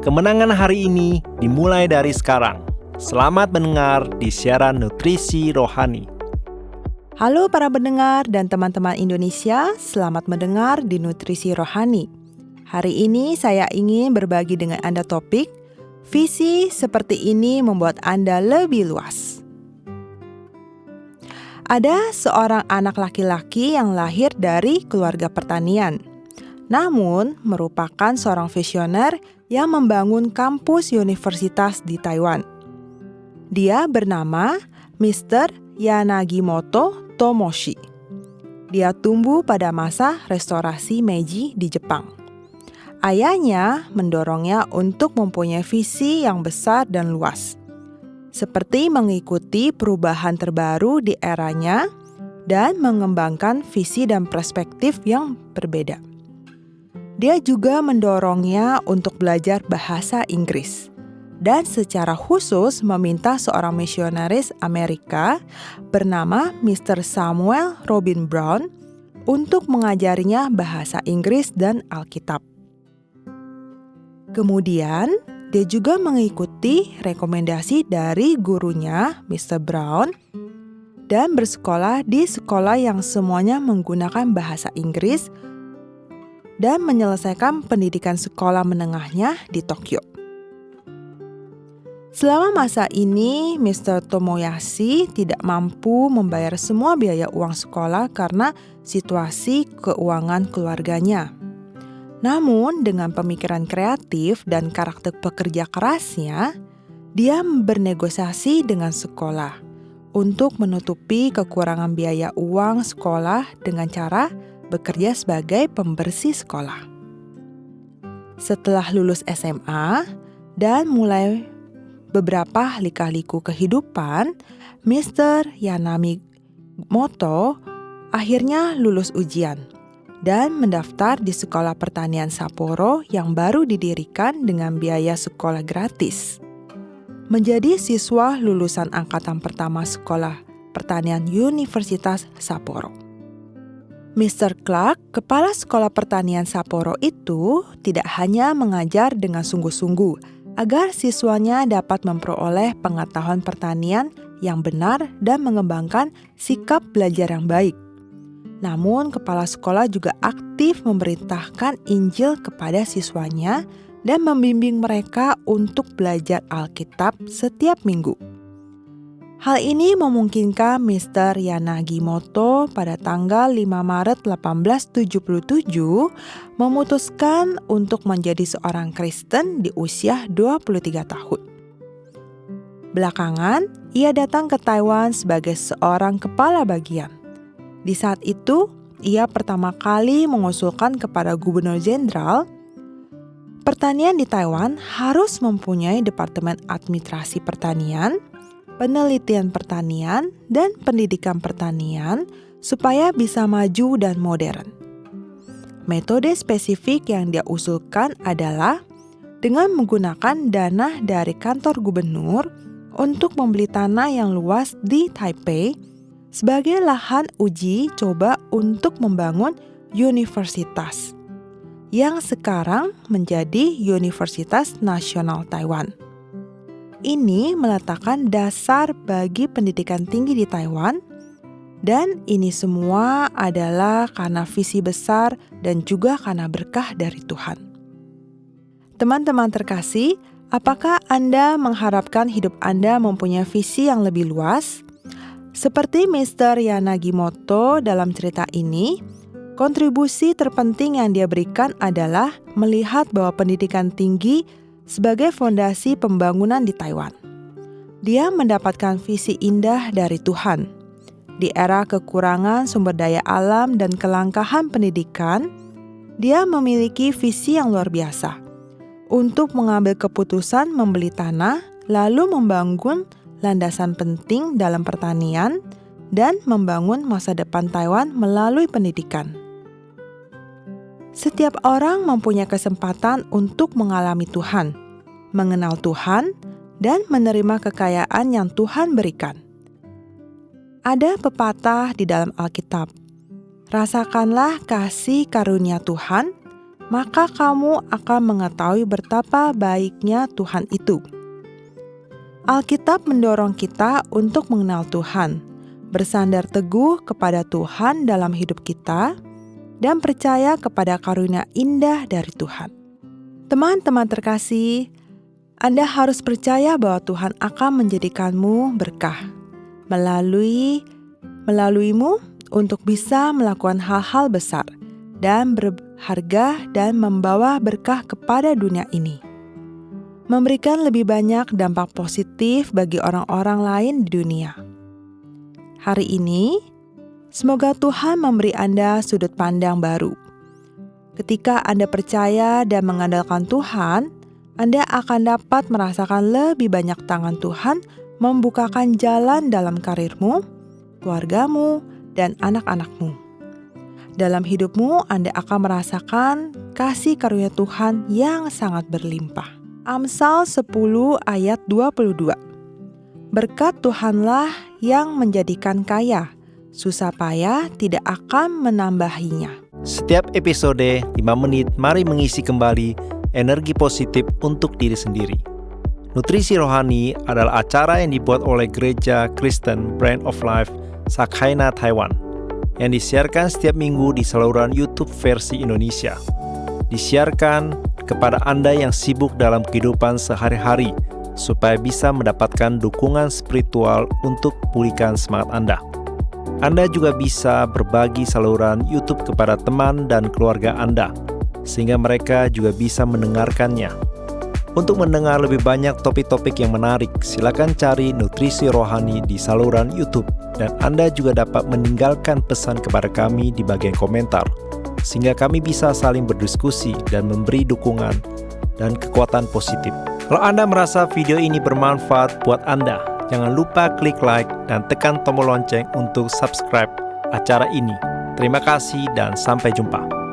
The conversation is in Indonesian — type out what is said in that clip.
Kemenangan hari ini dimulai dari sekarang. Selamat mendengar di siaran Nutrisi Rohani. Halo para pendengar dan teman-teman Indonesia, selamat mendengar di Nutrisi Rohani. Hari ini saya ingin berbagi dengan Anda topik, visi seperti ini membuat Anda lebih luas. Ada seorang anak laki-laki yang lahir dari keluarga pertanian, namun merupakan seorang visioner yang membangun kampus universitas di Taiwan. Dia bernama Mr. Yanagimoto Tomoshi. Dia tumbuh pada masa restorasi Meiji di Jepang. Ayahnya mendorongnya untuk mempunyai visi yang besar dan luas, seperti mengikuti perubahan terbaru di eranya dan mengembangkan visi dan perspektif yang berbeda. Dia juga mendorongnya untuk belajar bahasa Inggris dan secara khusus meminta seorang misionaris Amerika bernama Mr. Samuel Robin Brown untuk mengajarinya bahasa Inggris dan Alkitab. Kemudian, dia juga mengikuti rekomendasi dari gurunya, Mr. Brown, dan bersekolah di sekolah yang semuanya menggunakan bahasa Inggris dan menyelesaikan pendidikan sekolah menengahnya di Tokyo. Selama masa ini, Mr. Tomoyashi tidak mampu membayar semua biaya uang sekolah karena situasi keuangan keluarganya. Namun, dengan pemikiran kreatif dan karakter pekerja kerasnya, dia bernegosiasi dengan sekolah untuk menutupi kekurangan biaya uang sekolah dengan cara bekerja sebagai pembersih sekolah. Setelah lulus SMA dan mulai beberapa lika-liku kehidupan, Mr. Yanagimoto akhirnya lulus ujian dan mendaftar di Sekolah Pertanian Sapporo yang baru didirikan dengan biaya sekolah gratis. Menjadi siswa lulusan angkatan pertama Sekolah Pertanian Universitas Sapporo. Mr. Clark, kepala Sekolah Pertanian Sapporo itu tidak hanya mengajar dengan sungguh-sungguh agar siswanya dapat memperoleh pengetahuan pertanian yang benar dan mengembangkan sikap belajar yang baik. Namun, kepala sekolah juga aktif memerintahkan Injil kepada siswanya dan membimbing mereka untuk belajar Alkitab setiap minggu. Hal ini memungkinkan Mr. Yanagimoto pada tanggal 5 Maret 1877 memutuskan untuk menjadi seorang Kristen di usia 23 tahun. Belakangan, ia datang ke Taiwan sebagai seorang kepala bagian. Di saat itu, ia pertama kali mengusulkan kepada Gubernur Jenderal, pertanian di Taiwan harus mempunyai Departemen Administrasi Pertanian, penelitian pertanian, dan pendidikan pertanian supaya bisa maju dan modern. Metode spesifik yang dia usulkan adalah dengan menggunakan dana dari kantor gubernur untuk membeli tanah yang luas di Taipei sebagai lahan uji coba untuk membangun universitas yang sekarang menjadi Universitas Nasional Taiwan. Ini meletakkan dasar bagi pendidikan tinggi di Taiwan, dan ini semua adalah karena visi besar dan juga karena berkah dari Tuhan. Teman-teman terkasih, apakah Anda mengharapkan hidup Anda mempunyai visi yang lebih luas? Seperti Mr. Yanagimoto dalam cerita ini, kontribusi terpenting yang dia berikan adalah melihat bahwa pendidikan tinggi sebagai fondasi pembangunan di Taiwan. Dia mendapatkan visi indah dari Tuhan. Di era kekurangan sumber daya alam dan kelangkaan pendidikan, dia memiliki visi yang luar biasa untuk mengambil keputusan membeli tanah, lalu membangun landasan penting dalam pertanian dan membangun masa depan Taiwan melalui pendidikan. Setiap orang mempunyai kesempatan untuk mengalami Tuhan, mengenal Tuhan, dan menerima kekayaan yang Tuhan berikan. Ada pepatah di dalam Alkitab, rasakanlah kasih karunia Tuhan, maka kamu akan mengetahui betapa baiknya Tuhan itu. Alkitab mendorong kita untuk mengenal Tuhan, bersandar teguh kepada Tuhan dalam hidup kita, dan percaya kepada karunia indah dari Tuhan. Teman-teman terkasih, Anda harus percaya bahwa Tuhan akan menjadikanmu berkah, melaluimu untuk bisa melakukan hal-hal besar dan berharga dan membawa berkah kepada dunia ini. Memberikan lebih banyak dampak positif bagi orang-orang lain di dunia. Hari ini, semoga Tuhan memberi Anda sudut pandang baru. Ketika Anda percaya dan mengandalkan Tuhan, Anda akan dapat merasakan lebih banyak tangan Tuhan membukakan jalan dalam karirmu, keluargamu, dan anak-anakmu. Dalam hidupmu, Anda akan merasakan kasih karunia Tuhan yang sangat berlimpah. Amsal 10 ayat 22. Berkat Tuhanlah yang menjadikan kaya, susah payah tidak akan menambahinya. Setiap episode 5 menit, mari mengisi kembali energi positif untuk diri sendiri. Nutrisi Rohani adalah acara yang dibuat oleh Gereja Kristen Brand of Life Sakhaina Taiwan, yang disiarkan setiap minggu di saluran YouTube versi Indonesia. Disiarkan kepada Anda yang sibuk dalam kehidupan sehari-hari, supaya bisa mendapatkan dukungan spiritual untuk pulihkan semangat Anda. Anda juga bisa berbagi saluran YouTube kepada teman dan keluarga Anda, sehingga mereka juga bisa mendengarkannya. Untuk mendengar lebih banyak topik-topik yang menarik, silakan cari Nutrisi Rohani di saluran YouTube, dan Anda juga dapat meninggalkan pesan kepada kami di bagian komentar, sehingga kami bisa saling berdiskusi dan memberi dukungan dan kekuatan positif. Kalau Anda merasa video ini bermanfaat buat Anda, jangan lupa klik like dan tekan tombol lonceng untuk subscribe acara ini. Terima kasih dan sampai jumpa.